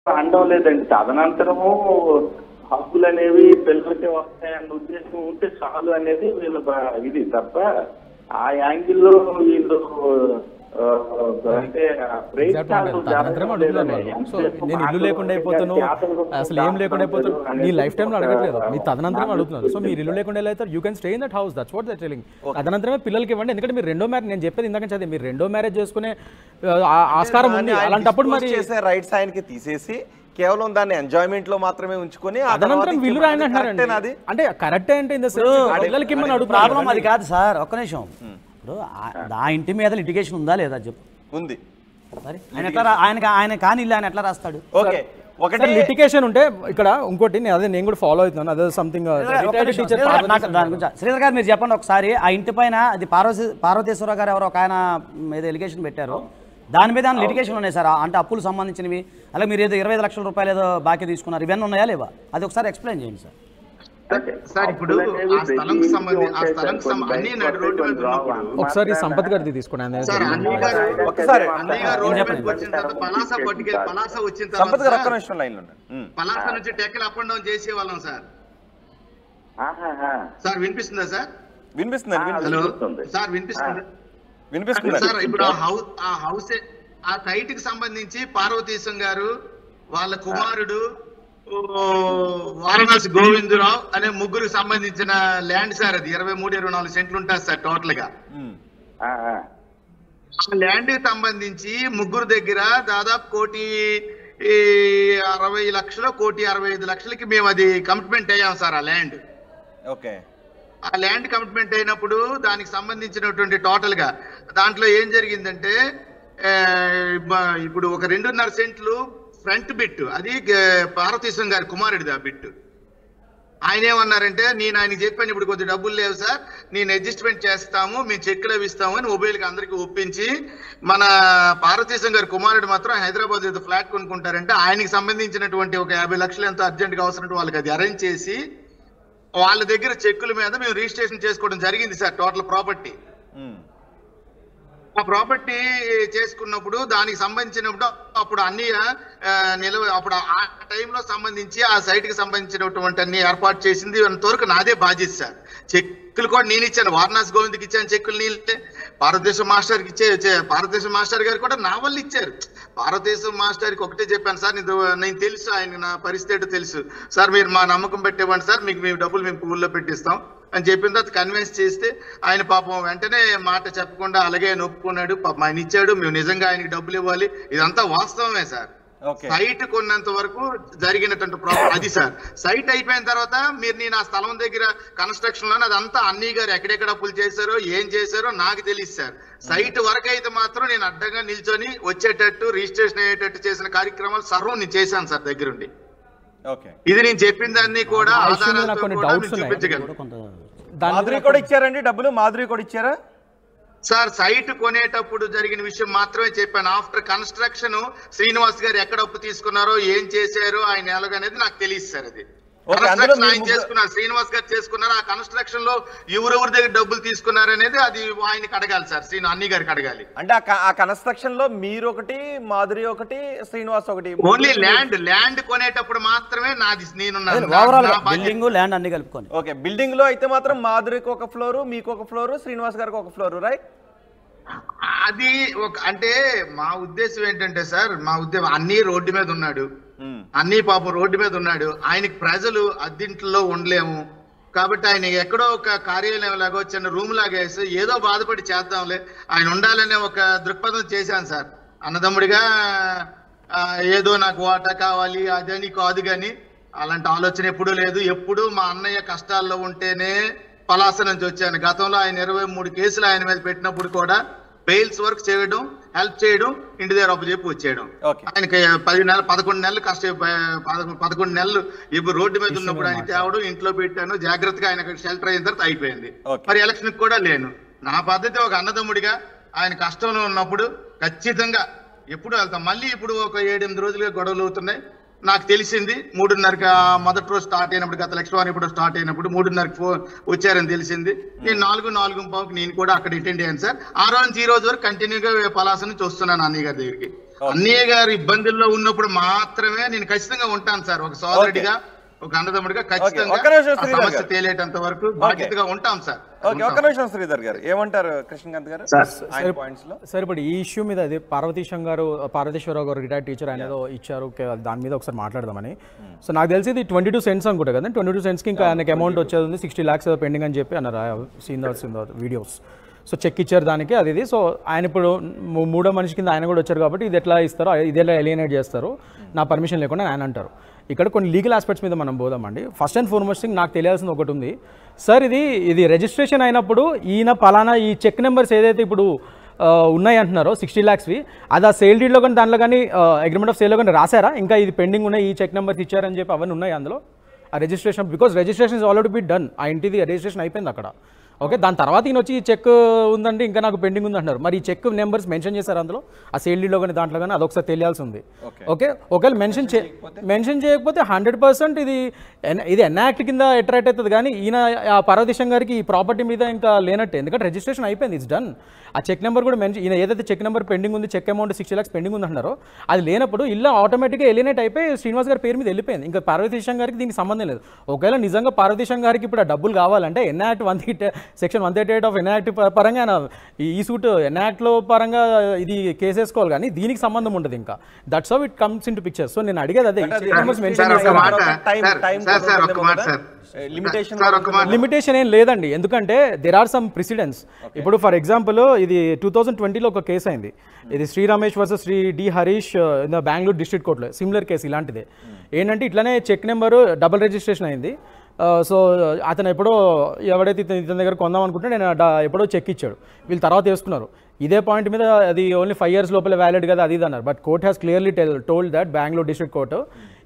అనడం లేదండి. తదనంతరము హక్కులు అనేవి పిల్లలకి వస్తాయన్న ఉద్దేశం ఉంటే చాలు అనేది వీళ్ళ ఇది తప్ప ఆ యాంగిల్లో వీళ్ళు అంటే నేను ఇల్లు లేకుండా అయిపోతాను, అసలు ఏం లేకుండా అయిపోతాను, నీ లైఫ్ టైంలో అడగట్లేదు, మీ తదనంతరం అడుగుతున్నారు. సో మీరు ఇల్లు లేకుండా ఎలా అవుతారు? You can stay in that house, that's what they telling. తదనంతరమే పిల్లలకి ఇవ్వండి. ఎందుకంటే మీరు రెండో మ్యారేజ్, నేను చెప్పేది ఇందాక చదివి, మీరు రెండో మ్యారేజ్ చేసుకునే ఆస్కారం ఉంది. అలాంటప్పుడు మరి చేసే రైట్స్ ఆయనకి తీసేసి కేవలం దాన్ని ఎంజాయ్మెంట్ లో మాత్రమే ఉంచుకొని అదనంతరం వీళ్ళు రాయని అంటున్నారండి. అంటే కరెక్టే అంటే పిల్లలకి ప్రాబ్లం అది కాదు సార్. ఒక్క నిమిషం, ఇప్పుడు ఆ ఇంటి మీద లిటిగేషన్ ఉందా లేదా చెప్పు. ఉంది. మరి ఆయన కాని ఇల్లు ఆయన ఎట్లా రాస్తాడు? ఓకే, ఒకటి లిటిగేషన్ ఉంటే ఇక్కడ ఇంకోటి అదే నేను కూడా ఫాలో అవుతున్నాను. అదే సంథింగ్ శ్రీధర్ గారు మీరు చెప్పండి ఒకసారి. ఆ ఇంటి పైన అది పార్వతీశ్వరరావు గారు ఎవరో ఒక ఆయన మీద ఎలిగేషన్ పెట్టారు, దాని మీద లిటిగేషన్ ఉన్నాయి సార్. అంటే అప్పులు సంబంధించినవి, అలాగే మీరు ఏదో 25 లక్షల రూపాయలు ఏదో బాకీ తీసుకున్నారు, ఇవన్నీ ఉన్నాయా లేవా? అది ఒకసారి ఎక్స్ప్లెయిన్ చేయండి సార్. ఇప్పుడు ఒకసారి సంపత్ గారిది తీసుకోండి. పలాస నుంచి టెక్కలు అప్ అండ్ డౌన్ చేసే వాళ్ళం సార్. సార్ వినిపిస్తుందా సార్? వినిపిస్తుంది సార్ వినిపిస్తుంది సార్. ఇప్పుడు ఆ హౌస్ ఆ సైట్ కి సంబంధించి పార్వతీశం గారు వాళ్ళ కుమారుడు వారణాసి గోవిందరావు అనే ముగ్గురికి సంబంధించిన ల్యాండ్ సార్. అది 23-24 సెంట్లు ఉంటుంది సార్ టోటల్ గా. ల్యాండ్ కి సంబంధించి ముగ్గురు దగ్గర దాదాపు 1,60,00,000 1,65,00,000కి మేము అది కమిట్మెంట్ అయ్యాం సార్. ఆ ల్యాండ్ ఆ ల్యాండ్ కమిట్మెంట్ అయినప్పుడు దానికి సంబంధించినటువంటి టోటల్ గా దాంట్లో ఏం జరిగిందంటే ఇప్పుడు ఒక 2.5 సెంట్లు ఫ్రంట్ బిట్, అది పార్వతీశం గారి కుమారుడిది. ఆ బిట్ ఆయన ఏమన్నారంటే, నేను ఆయనకి చెప్పాను ఇప్పుడు కొద్ది డబ్బులు లేవు సార్, నేను అడ్జస్ట్మెంట్ చేస్తాము, మేము చెక్కులు అవి ఇస్తాము అని మొబైల్కి అందరికి ఒప్పించి, మన పార్వతీశం గారి కుమారుడు మాత్రం హైదరాబాద్ ఏదో ఫ్లాట్ కొనుక్కుంటారంటే ఆయనకి సంబంధించినటువంటి ఒక 50 లక్షలు ఎంతో అర్జెంట్గా అవసరం వాళ్ళకి అది అరేంజ్ చేసి వాళ్ళ దగ్గర చెక్కుల మీద మేము రిజిస్ట్రేషన్ చేసుకోవడం జరిగింది సార్. టోటల్ ప్రాపర్టీ ఆ ప్రాపర్టీ చేసుకున్నప్పుడు దానికి సంబంధించినప్పుడు అప్పుడు అన్ని అప్పుడు ఆ టైంలో సంబంధించి ఆ సైట్ కి సంబంధించినటువంటి అన్ని ఏర్పాటు చేసింది అంతవరకు నాదే బాధ్యత సార్. చెక్కులు కూడా నేను ఇచ్చాను, వారణాసి గోవింద్కి ఇచ్చాను చెక్కులు. నీళ్ళే పార్వతీశం మాస్టర్కి పార్వతీశం మాస్టర్ గారు కూడా నా వల్ల ఇచ్చారు. పార్వతీశం మాస్టర్కి ఒకటే చెప్పాను సార్, నేను తెలుసు ఆయన నా పరిస్థితి తెలుసు సార్, మీరు మా నమ్మకం పెట్టేవ్వండి సార్, మీకు మేము డబ్బులు మేము పువ్వుల్లో పెట్టిస్తాం అని చెప్పిన తర్వాత కన్విన్స్ చేస్తే ఆయన పాపం వెంటనే మాట చెప్పకుండా అలాగే నొప్పుకున్నాడు. పాపం ఆయన ఇచ్చాడు, మేము నిజంగా ఆయనకి డబ్బులు ఇవ్వాలి. ఇదంతా వాస్తవమే సార్. సైట్ కొన్నంత వరకు జరిగినటువంటి ప్రాబ్లం అది సార్. సైట్ అయిపోయిన తర్వాత నేను ఆ స్థలం దగ్గర కన్స్ట్రక్షన్ లోనే అదంతా అన్నీ గారు ఎక్కడెక్కడ అప్పులు చేశారో ఏం చేశారో నాకు తెలియదు సార్. సైట్ వరకు అయితే మాత్రం నేను అడ్డంగా నిల్చొని వచ్చేటట్టు రిజిస్ట్రేషన్ అయ్యేటట్టు చేసిన కార్యక్రమాలు సర్వం నేను చేశాను సార్ దగ్గరుండి. ఇది నేను చెప్పిన దాన్ని కూడా చూపించగలను. మాధురి కూడా ఇచ్చారండి డబ్బులు? మాధురి కూడా ఇచ్చారా సార్? సైట్ కొనేటప్పుడు జరిగిన విషయం మాత్రమే చెప్పాను. ఆఫ్టర్ కన్స్ట్రక్షన్ శ్రీనివాస్ గారు ఎక్కడ అప్పు తీసుకున్నారో ఏం చేశారో ఆయన ఎలాగనేది నాకు తెలియదు సార్. అది ఆయన చేసుకున్నారు, శ్రీనివాస్ గారు చేసుకున్నారు. ఆ కన్స్ట్రక్షన్ లో ఎవరెవరి దగ్గర డబ్బులు తీసుకున్నారు అనేది అది ఆయనకి అడగాలి సార్, అన్ని గారికి అడగాలి. అంటే ఆ కన్స్ట్రక్షన్ లో మీరు ఒకటి, మాధురి ఒకటి, శ్రీనివాస్ ఒకటి. ఓన్లీ ల్యాండ్ కొనేటప్పుడు మాత్రమే నాది, బిల్డింగ్ ల్యాండ్ అన్ని కలుపుకొని. ఓకే, బిల్డింగ్ లో అయితే మాత్రం మాధురికి ఒక ఫ్లోర్, మీకు ఒక ఫ్లోర్, శ్రీనివాస్ గారికి ఒక ఫ్లోర్, రైట్? అది అంటే మా ఉద్దేశం ఏంటంటే సార్, మా ఉద్దేశం అన్ని రోడ్డు మీద ఉన్నాడు, అన్ని పాపం రోడ్డు మీద ఉన్నాడు. ఆయనకి ప్రజలు అద్దింట్లో ఉండలేము కాబట్టి ఆయన ఎక్కడో ఒక కార్యాలయం లాగా చిన్న రూమ్ లాగా వేసి ఏదో బాధపడి చేద్దాంలే, ఆయన ఉండాలనే ఒక దృక్పథం చేశాను సార్. అన్నదమ్ముడిగా ఏదో నాకు వాటా కావాలి అదని కాదు, కానీ అలాంటి ఆలోచన ఎప్పుడూ లేదు. ఎప్పుడు మా అన్నయ్య కష్టాల్లో ఉంటేనే పలాస నుంచి వచ్చాను. గతంలో ఆయన 23 కేసులు ఆయన మీద పెట్టినప్పుడు కూడా బెయిల్స్ వర్క్ చేయడం, హెల్ప్ చేయడం, ఇంటి దగ్గర అప్పు చెప్పి వచ్చేయడం. ఆయనకి 10 నెలలు 11 నెలలు 11 నెలలు ఇప్పుడు రోడ్డు మీద ఉన్నప్పుడు ఆయన తేవడం, ఇంట్లో పెట్టాను జాగ్రత్తగా. ఆయన షెల్టర్ అయిన తర్వాత అయిపోయింది. మరి ఎలక్షన్ కూడా లేను. నా పద్ధతి ఒక అన్నదమ్ముడిగా ఆయన కష్టంలో ఉన్నప్పుడు ఖచ్చితంగా ఎప్పుడు వెళ్తాం. మళ్ళీ ఇప్పుడు ఒక 7-8 రోజులుగా గొడవలు అవుతున్నాయి. నాకు తెలిసింది 3:30కి మొదటి రోజు స్టార్ట్ అయినప్పుడు, గత లక్ష్మీ ఇప్పుడు స్టార్ట్ అయినప్పుడు 3:30కి వచ్చారని తెలిసింది. నేను 4:45కి నేను కూడా అక్కడ అటెండ్ అయ్యాను సార్. ఆ రోజు ఈ రోజు వరకు కంటిన్యూగా పలాస నుంచి వస్తున్నాను అన్నయ్య గారి దగ్గరికి. అన్నయ్య గారు ఇబ్బందుల్లో ఉన్నప్పుడు మాత్రమే నేను ఖచ్చితంగా ఉంటాను సార్, ఒక సోదరుడిగా ఒక అన్నదమ్ముడిగా ఖచ్చితంగా సమస్య తేలేటంత వరకు బాధ్యతగా ఉంటాం సార్. ఓకే, ఒక్క నిమిషం శ్రీధర్ గారు ఏమంటారు కృష్ణకాంత్ గారు పాయింట్స్ లో? సార్ ఇప్పుడు ఈ ఇష్యూ మీద అదే పార్వతీశ్వరరావు గారు రిటైర్డ్ టీచర్ ఆయన ఏదో ఇచ్చారు, దాని మీద ఒకసారి మాట్లాడదామని. సో నాకు తెలిసి ఇది 22 cents అనుకుంటా కదా, 22 centsకి ఇంకా ఆయనకి అమౌంట్ వచ్చేది ఉంది, 60 lakhs పెండింగ్ అని చెప్పి అన్నారు సీన్ వీడియోస్. సో చెక్ ఇచ్చారు దానికి అది. సో ఆయన ఇప్పుడు మూడో మనిషి కింద ఆయన కూడా వచ్చారు కాబట్టి ఇది ఎట్లా ఇస్తారో, ఇది ఎలా ఎలియనేట్ చేస్తారు నా పర్మిషన్ లేకుండా ఆయన అంటారు. ఇక్కడ కొన్ని లీగల్ ఆస్పెక్ట్స్ మీద మనం పోదామండి. ఫస్ట్ అండ్ ఫార్మోస్ట్ థింగ్ నాకు తెలియాల్సింది ఒకటి ఉంది సార్, ఇది రిజిస్ట్రేషన్ అయినప్పుడు ఈయన పలానా ఈ చెక్ నెంబర్స్ ఏదైతే ఇప్పుడు ఉన్నాయి అంటున్నారో 60 lakhsవి, అది ఆ సేల్ డీడ్లో కానీ దాంట్లో కానీ అగ్రిమెంట్ ఆఫ్ సేల్లో కానీ రాశారా? ఇంకా ఇది పెండింగ్ ఉన్నాయి, ఈ చెక్ నెంబర్స్ ఇచ్చారని చెప్పి అవన్నీ ఉన్నాయి అందులో ఆ registration? Because registration is already be done, ఆ ఇంటిది రిజిస్ట్రేషన్ అయిపోయింది అక్కడ. ఓకే, దాని తర్వాత ఈయన వచ్చి ఈ చెక్ ఉందండి ఇంకా నాకు పెండింగ్ ఉంది అంటున్నారు. మరి ఈ చెక్ నెంబర్స్ మెన్షన్ చేశారు అందులో ఆ సేల్ డీడ్లో కానీ దాంట్లో కానీ? అదొకసారి తెలియాల్సి ఉంది. ఓకే, ఒకవేళ మెన్షన్ చేయకపోతే 100% ఇది ఎన్యాక్ట్ కింద అట్రాక్ట్ అవుతుంది. కానీ ఈయన పార్వతీశం గారికి ఈ ప్రాపర్టీ మీద ఇంకా లేనట్టే, ఎందుకంటే రిజిస్ట్రేషన్ అయిపోయింది, ఇట్స్ డన్. ఆ చెక్ నెంబర్ కూడా ఈయన ఏదైతే చెక్ నెంబర్ పెండింగ్ ఉంది, చెక్ అమౌంట్ 60 lakhs పెండింగ్ ఉంది అంటున్నారో అది లేనప్పుడు ఇల్లు ఆటోమేటిక్గా ఎలినేట్ అయిపోయి శ్రీనివాస్ గారి పేరు మీద వెళ్ళిపోయింది. ఇంకా పార్వతీశం గారికి దీనికి సంబంధం లేదు. ఒకవేళ నిజంగా పార్వతీశం గారికి ఇప్పుడు ఆ డబ్బులు కావాలంటే ఎన్యాక్ట్ సెక్షన్ 138 ఆఫ్ ఎన్యాక్ట్ పరంగా ఈ సూట్ ఎన్యాక్ట్లో పరంగా ఇది కేసు వేసుకోవాలి, కానీ దీనికి సంబంధం ఉండదు. ఇంకా that's how it comes into picture. So నేను అడిగేది అదే, లిమిటేషన్ ఏం లేదండి, ఎందుకంటే దేర్ ఆర్ సమ్ ప్రెసిడెంట్స్. ఇప్పుడు ఫర్ ఎగ్జాంపుల్ ఇది 2020లో ఒక కేసు అయింది, ఇది Shri Ramesh versus Shri D Harish in the Bengaluru district కోర్టులో సిమిలర్ కేసు ఇలాంటిదే. ఏంటంటే ఇట్లానే చెక్ నెంబరు డబుల్ రిజిస్ట్రేషన్ అయింది. సో అతను ఎప్పుడో ఎవడైతే ఇతని దగ్గర కొందాం అనుకుంటే నేను ఎప్పుడో చెక్ ఇచ్చాడు, వీళ్ళు తర్వాత వేసుకున్నారు. ఇదే పాయింట్ మీద అది ఓన్లీ 5 years లోపల వ్యాలిడ్ కదా అది అన్నారు. But court has clearly told that Bengaluru district court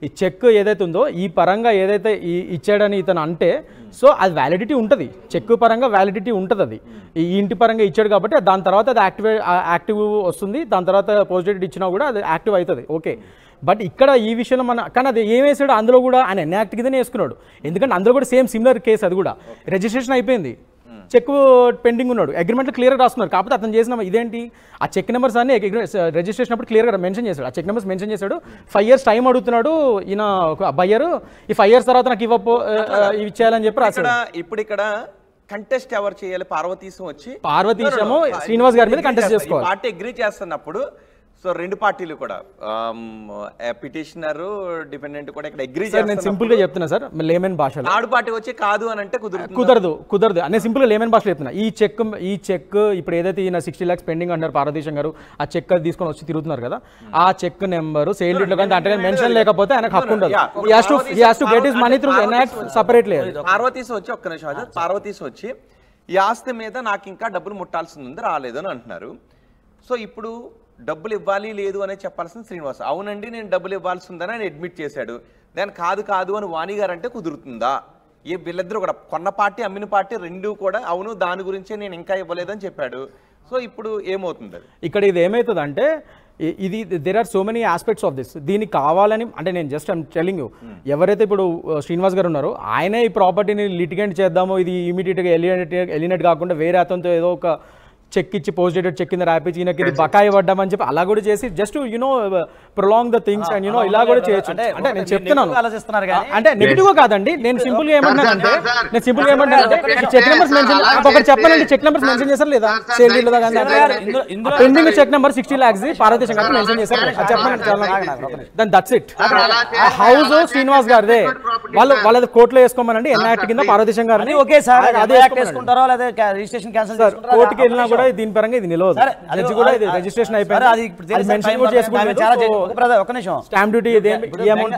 ఈ చెక్ ఏదైతే ఉందో ఈ పరంగా ఏదైతే ఇచ్చాడని ఇతను అంటే సో అది వ్యాలిడిటీ ఉంటుంది, చెక్ పరంగా వ్యాలిడిటీ ఉంటుంది. అది ఈ ఇంటి పరంగా ఇచ్చాడు కాబట్టి దాని తర్వాత అది యాక్టివ్ వస్తుంది, దాని తర్వాత పోస్ట్ డేట్ ఇచ్చినా కూడా అది యాక్టివ్ అవుతుంది. ఓకే, బట్ ఇక్కడ ఈ విషయంలో కానీ అది ఏం వేసాడు అందులో కూడా ఆయన ఎన్యాక్ట్ కిందనే వేసుకున్నాడు, ఎందుకంటే అందులో కూడా సేమ్ సిమిలర్ కేసు, అది కూడా రిజిస్ట్రేషన్ అయిపోయింది, చెక్ పెండింగ్ ఉన్నాడు, అగ్రిమెంట్లో క్లియర్గా రాస్తున్నారు. కాకపోతే అతను చేసిన ఇదేంటి ఆ చెక్ నెంబర్స్ అన్ని రిజిస్ట్రేషన్ అప్పుడు క్లియర్గా మెన్షన్ చేశాడు, ఆ చెక్ నెంబర్స్ మెన్షన్ చేశాడు. 5 years టైం అడుగుతున్నాడు ఈయన బయ్యర్, ఈ 5 years తర్వాత నాకు ఇచ్చేయాలని చెప్పి రాశాడు. ఇప్పుడు ఇక్కడ కంటెస్ట్ ఎవరు చేయాలి? పార్వతీశము శ్రీనివాస్ గారి మీద కంటెస్ట్ చేసుకోవాలి. పార్టీ అగ్రీ చేస్తున్నప్పుడు సో రెండు పార్టీలు కూడా పిటిషనర్ డిపెండెంట్ కూడా ఇక్కడ అగ్రీ చేస్తారు. నేను సింపుల్ గా చెప్తున్నా సార్, లేమన్ భాషలో థర్డ్ పార్టీ వచ్చి కాదు అని అంటే కుదరదు అనే సింపుల్ గా లేమన్ భాషలో చెప్తున్నా. ఈ చెక్ ఇప్పుడు ఏదైతే ఈయన 60 lakhs పెండింగ్ అంటారు పార్వతీశం గారు, ఆ చెక్ అది తీసుకొని వచ్చి తిరుగుతున్నారు కదా, ఆ చెక్ నెంబర్ సేల్ డీడ్ లో కానీ దాంట్లో మెన్షన్ లేకపోతే ఆయనకు హక్కు ఉండదు. He has to get his money through enact separately. Parvateesam వచ్చి ఒక్క నిమిషం, పార్వతీశం వచ్చి ఈ ఆస్తి మీద నాకు ఇంకా డబ్బులు ముట్టాల్సింది ఉంది, రాలేదు అని అంటున్నారు. సో ఇప్పుడు డబ్బులు ఇవ్వాలి లేదు అనేది చెప్పాల్సింది శ్రీనివాస్. అవునండి నేను డబ్బులు ఇవ్వాల్సి ఉందని ఆయన అడ్మిట్ చేశాడు. దాని కాదు అని వాణి గారు అంటే కుదురుతుందా? వీళ్ళిద్దరూ కూడా కొన్న పార్టీ అమ్మిన పార్టీ రెండు కూడా అవును దాని గురించే నేను ఇంకా ఇవ్వలేదని చెప్పాడు. సో ఇప్పుడు ఏమవుతుంది ఇక్కడ? ఇది ఏమవుతుందంటే ఇది there are so many aspects of this. దీనికి కావాలని అంటే నేను జస్ట్ ఐమ్ టెల్లింగ్ యూ, ఎవరైతే ఇప్పుడు శ్రీనివాస్ గారు ఉన్నారో ఆయనే ఈ ప్రాపర్టీని లిటిగెంట్ చేద్దాము, ఇది ఇమీడియట్గా ఎలినేట్ కాకుండా వేరే అతనితో ఏదో ఒక చెక్ ఇచ్చి పోస్ట్ డేటెడ్ చెక్ కింద రాయించి ఈయనకి ఇది బకాయి పడ్డామని చెప్పి అలా కూడా చేసి just prolong the things and ఇలా కూడా చేయొచ్చు. అంటే నేను చెప్తున్నాను, అంటే నెగిటివ్ గా కాదండి, నేను సింపుల్ గా ఏమంటానంటే చెక్ నెంబర్స్ మెన్షన్ ఒకటి చెప్పాలండి, చెక్ నెంబర్స్ మెన్షన్ చేశారు లేదా sale deal pending check number 60 lakhs Parvateesham గారు మెన్షన్ చేశారు, చెప్పండి. Then that's it. House Srinivas గారిదే, వాళ్ళది కోర్టులో వేసుకోమనండి ఎన్యాక్ట్ కింద పార్వతీశం గారిని. ఓకే సార్, అదే వేసుకుంటారో లేదా రిజిస్ట్రేషన్ క్యాన్సిల్ చేసుకుంటారో కోర్టుకి వెళ్ళినా కూడా దీని పరంగా ఇది నిలవదు. జడ్జి కూడా ఇది రిజిస్ట్రేషన్ అయిపోయింది, అది మెన్షన్ కూడా చేసుకుంటారు. ఒక నిమిషం, స్టాంప్ డ్యూటీ